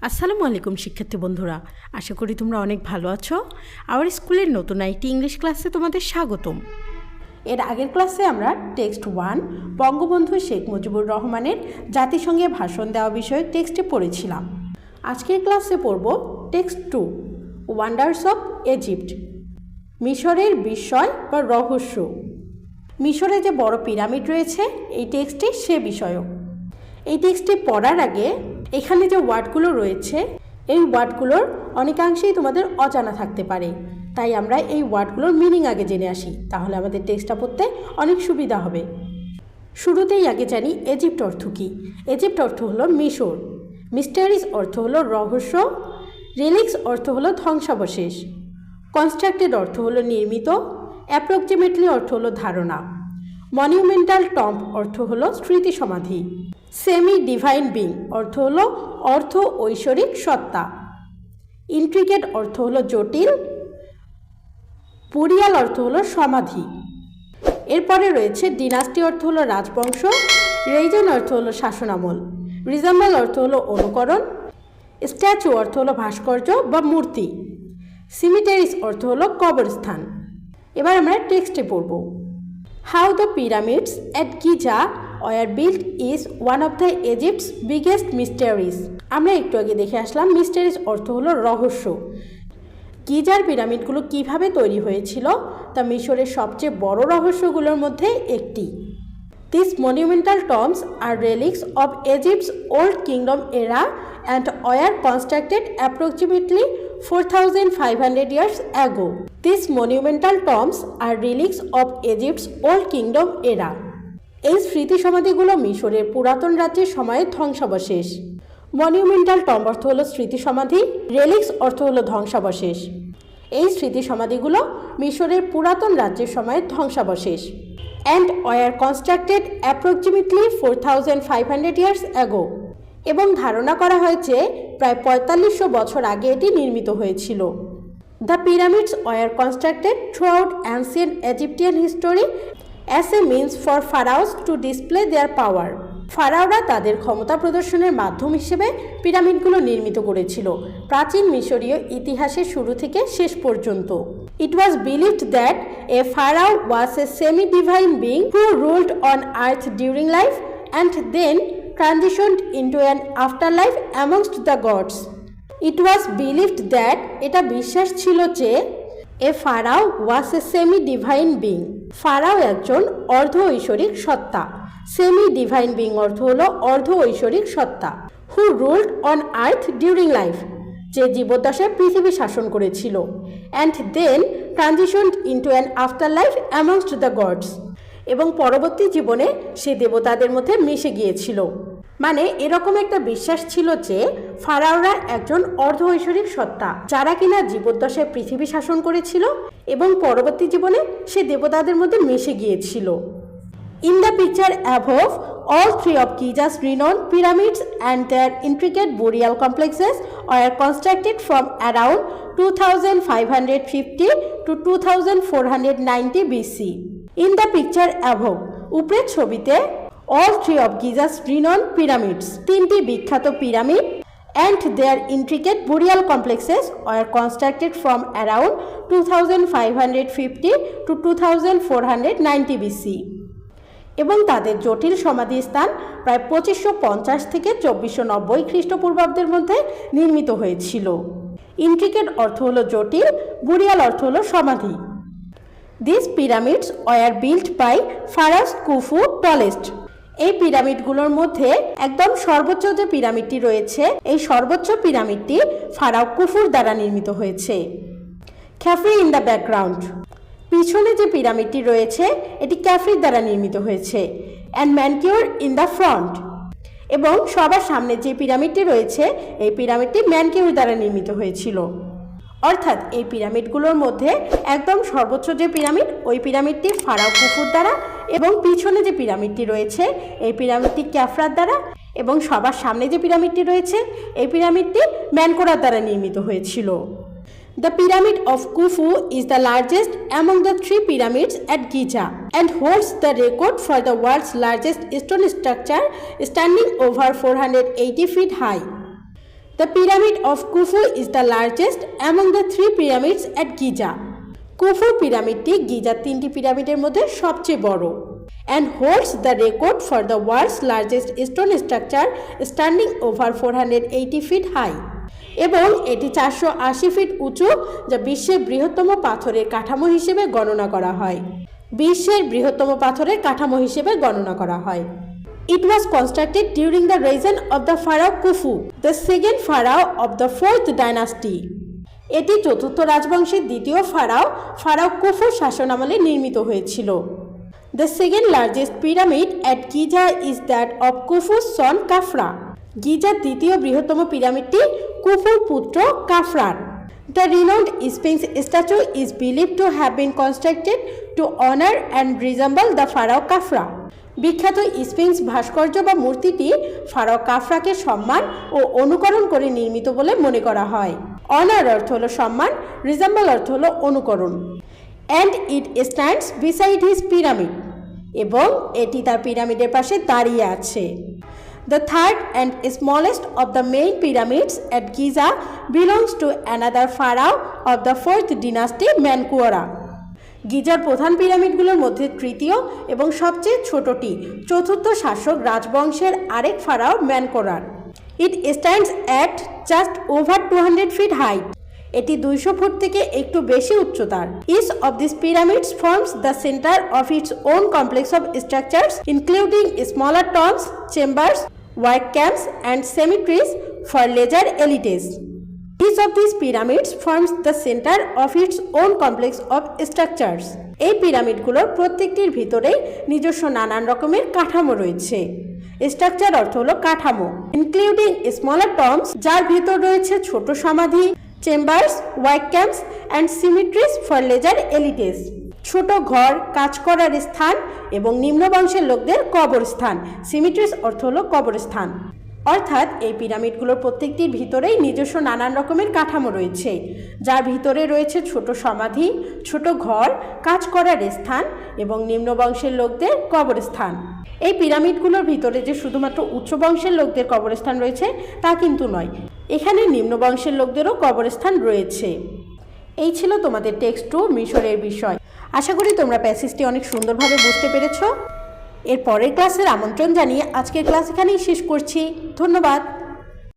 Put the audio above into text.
আসসালামু আলাইকুম শিক্ষার্থী বন্ধুরা, আশা করি তোমরা অনেক ভালো আছো। আমার স্কুলের নতুন আইটি ইংলিশ ক্লাসে তোমাদের স্বাগতম। এর আগের ক্লাসে আমরা টেক্সট 1 বঙ্গবন্ধু শেখ মুজিবুর রহমানের জাতিসংঘে ভাষণ দেওয়া বিষয়ে টেক্সটে পড়েছিলাম। আজকের ক্লাসে পড়ব টেক্সট 2 ওয়ান্ডার্স অফ ইজিপ্ট, মিশরের বিস্ময় বা রহস্য। মিশরে যে বড় পিরামিড রয়েছে এই টেক্সটে সে বিষয়ক। এই টেক্সটটি পড়ার আগে এখানে যে ওয়ার্ডগুলো রয়েছে এই ওয়ার্ডগুলোর অনেকাংশেই তোমাদের অজানা থাকতে পারে, তাই আমরা এই ওয়ার্ডগুলোর মিনিং আগে জেনে আসি, তাহলে আমাদের টেক্সটটা পড়তে অনেক সুবিধা হবে। শুরুতেই আগে জানি ইজিপ্ট অর্থ কী। ইজিপ্ট অর্থ হলো মিশর, মিস্টারিজ অর্থ হলো রহস্য, রিলিক্স অর্থ হলো ধ্বংসাবশেষ, কনস্ট্রাক্টেড অর্থ হলো নির্মিত, অ্যাপ্রক্সিমেটলি অর্থ হলো ধারণা, মনিউমেন্টাল টম্ব অর্থ হলো স্মৃতি সমাধি, সেমি ডিভাইন বিং অর্থ হলো অর্ধ ঐশ্বরিক সত্তা, ইন্ট্রিকেট অর্থ হলো জটিল, বুরিয়াল অর্থ হলো সমাধি। এরপরে রয়েছে ডিনাস্টি অর্থ হলো রাজবংশ, রেইজন অর্থ হলো শাসনামল, রিজেম্বল অর্থ হলো অনুকরণ, স্ট্যাচু অর্থ হলো ভাস্কর্য বা মূর্তি, সিমিটারিস অর্থ হলো কবরস্থান। এবার আমরা টেক্সটে পড়ব। How the pyramids at Giza were built is one of the Egypt's biggest mysteries. আমরা একটু আগে দেখে আসলাম মিস্টারিজ অর্থ হলো রহস্য। গিজার পিরামিডগুলো কিভাবে তৈরি হয়েছিল তা মিশরের সবচেয়ে বড় রহস্যগুলোর মধ্যে একটি। These monumental tombs are relics of Egypt's Old Kingdom era and were constructed approximately 4,500 years ago. These monumental tombs are relics of Egypt's Old Kingdom era. এই স্মৃতি সমাধিগুলো মিশরের পুরাতন রাজ্যের সময়ের ধ্বংসাবশেষ। মনিউমেন্টাল টম্ব অর্থ হলো স্মৃতি সমাধি, রেলিক্স অর্থ হলো ধ্বংসাবশেষ। এই স্মৃতি সমাধিগুলো মিশরের পুরাতন রাজ্যের সময়ের ধ্বংসাবশেষ। And were constructed approximately 4,500 years ago, এবং ধারণা করা হয়েছে প্রায় 4500 বছর আগে এটি নির্মিত হয়েছিল। The pyramids were constructed throughout ancient Egyptian history as a means for pharaohs to display their power. ফারাওরা তাদের ক্ষমতা প্রদর্শনের মাধ্যম হিসেবে পিরামিডগুলো নির্মিত করেছিল প্রাচীন মিশরীয় ইতিহাসের শুরু থেকে শেষ পর্যন্ত। It was believed that a pharaoh was a semi-divine being who ruled on earth during life and then transitioned into an afterlife amongst the gods. It was believed that এটা বিশ্বাস ছিল যে এ ফারাও ওয়াজ এ সেমি ডিভাইন বিং, ফারাও একজন অর্ধ ঐশ্বরিক সত্তা। Semi divine being অর্থ হলো অর্ধ ঐশ্বরিক সত্তা। Who ruled on earth during life, যে জীবদ্দশায় পৃথিবী শাসন করেছিল। And then transitioned into an after life amongst the gods, এবং পরবর্তী জীবনে সে দেবতাদের মধ্যে মিশে গিয়েছিল। মানে এরকম একটা বিশ্বাস ছিল যে ফারাওরা একজন অর্ধ ঐশ্বরিক সত্তা যারা কিনা জীবদ্দশায় পৃথিবী শাসন করেছিল এবং পরবর্তী জীবনে সে দেবতাদের মধ্যে মিশে গিয়েছিল। In the picture অ্যাভভ, all three of Giza's renowned pyramids and their intricate burial complexes were constructed from around 2550 to 2490 BC. In the picture above, উপরের ছবিতে all three of Giza's renowned pyramids, তিনটি বিখ্যাত pyramid and their intricate burial complexes were constructed from around 2550 to 2490 BC. এবং তাদের জটিল সমাধি স্থান প্রায় 2550 থেকে 2490 খ্রিস্টপূর্বাব্দের মধ্যে নির্মিত হয়েছিল। ইন্ট্রিকেট অর্থ হলো জটিল, বুরিয়াল অর্থ হলো সমাধি। These pyramids were built by Pharaoh Khufu tallest. এই পিরামিডগুলোর মধ্যে একদম সর্বোচ্চ যে পিরামিডটি রয়েছে এই সর্বোচ্চ পিরামিডটি ফারাও কুফুর দ্বারা নির্মিত হয়েছে। ক্যাফরি ইন দ্য ব্যাকগ্রাউন্ড, পিছনে যে পিরামিডটি রয়েছে এটি ক্যাফরির দ্বারা নির্মিত হয়েছে। অ্যান্ড ম্যানকিউর ইন দ্য ফ্রন্ট, এবং সবার সামনে যে পিরামিডটি রয়েছে এই পিরামিডটি ম্যানকিউর দ্বারা নির্মিত হয়েছিল। অর্থাৎ এই পিরামিডগুলোর মধ্যে একদম সর্বোচ্চ যে পিরামিড ওই পিরামিডটি ফারাও কুফুর দ্বারা, এবং পিছনে যে পিরামিডটি রয়েছে এই পিরামিডটি ক্যাফরার দ্বারা, এবং সবার সামনে যে পিরামিডটি রয়েছে এই পিরামিডটি ম্যানকোরার দ্বারা নির্মিত হয়েছিল। The pyramid of Khufu is the largest among the three pyramids at Giza and holds the record for the world's largest stone structure standing over 480 feet high. The pyramid of Khufu is the largest among the 3 pyramids at Giza. কুফু পিরামিডটি geyser 3টি পিরামিডের মধ্যে সবচেয়ে বড় and holds the record for the world's largest stone structure standing over 480 feet high. এবং এটি 480 fit উঁচু, যা বিশ্বের বৃহত্তম পাথরের কাঠামো হিসেবে গণনা করা হয়। বিশ্বের বৃহত্তম পাথরের কাঠামো হিসেবে গণনা করা হয়। It was constructed during the reign of the pharaoh Khufu, the second pharaoh of the 4th dynasty. এটি চতুর্থ রাজবংশের দ্বিতীয় ফারাও কুফুর শাসনামলে নির্মিত হয়েছিল। The second largest pyramid at Giza is that of Khufu's son Khafra. Geyser দ্বিতীয় বৃহত্তম পিরামিডটি কুফুর পুত্র কাফরার। The renowned Sphinx statue is believed to have been constructed to honor and resemble the pharaoh Khafra. বিখ্যাত Sphinx ভাস্কর্য বা মূর্তিটি pharaoh কাফরাকে সম্মান ও অনুকরণ করে নির্মিত বলে মনে করা হয়। অনার অর্থ হলো সম্মান, রিজেম্বল অর্থ হলো অনুকরণ। And it stands beside his pyramid, এবং এটি তার পিরামিডের পাশে দাঁড়িয়ে আছে। The third and smallest of the main pyramids at Giza belongs to another pharaoh of the 4th dynasty, Menkaure. Geyser প্রধান পিরামিডগুলোর মধ্যে তৃতীয় এবং সবচেয়ে ছোটটি চতুর্থ শাসক রাজবংশের আরেক ফারাও ম্যানকোরার। It stands at just over 200 feet height. এটি 200 ফুট থেকে একটু বেশি উচ্চতার। Each of this pyramids forms the centre of its own complex of structures including smaller tombs, chambers, work camps and cemeteries for lesser elites. Each of these pyramids forms the center of its own complex of structures. এই পিরামিডগুলোর প্রত্যেকটির ভিতরে নিজস্ব নানান রকমের কাঠামো রয়েছে। Structure অর্থ হলো কাঠামো, ইনক্লুডিং স্মলার টম্বস, যার ভিতর রয়েছে ছোট সমাধি, chambers, work camps and cemeteries for lesser elites, ছোট ঘর, কাজ করার স্থান এবং নিম্ন বংশের লোকদের কবরস্থান। সিমিট্রিজ অর্থ হলো কবরস্থান। অর্থাৎ এই পিরামিডগুলোর প্রত্যেকটির ভিতরেই নিজস্ব নানান রকমের কাঠামো রয়েছে, যার ভিতরে রয়েছে ছোট সমাধি, ছোট ঘর, কাজ করার স্থান এবং নিম্ন বংশের লোকদের কবরস্থান। এই পিরামিডগুলোর ভিতরে যে শুধুমাত্র উচ্চ বংশের লোকদের কবরস্থান রয়েছে তা কিন্তু নয়, এখানে নিম্ন বংশের লোকদেরও কবরস্থান রয়েছে। এই ছিল তোমাদের টেক্সট 2 মিশরের বিষয়। আশা করি তোমরা প্যাসেজটি অনেক সুন্দরভাবে বুঝতে পেরেছো। এর পরের ক্লাসের আমন্ত্রণ জানিয়ে আজকের ক্লাস এখানেই শেষ করছি। ধন্যবাদ।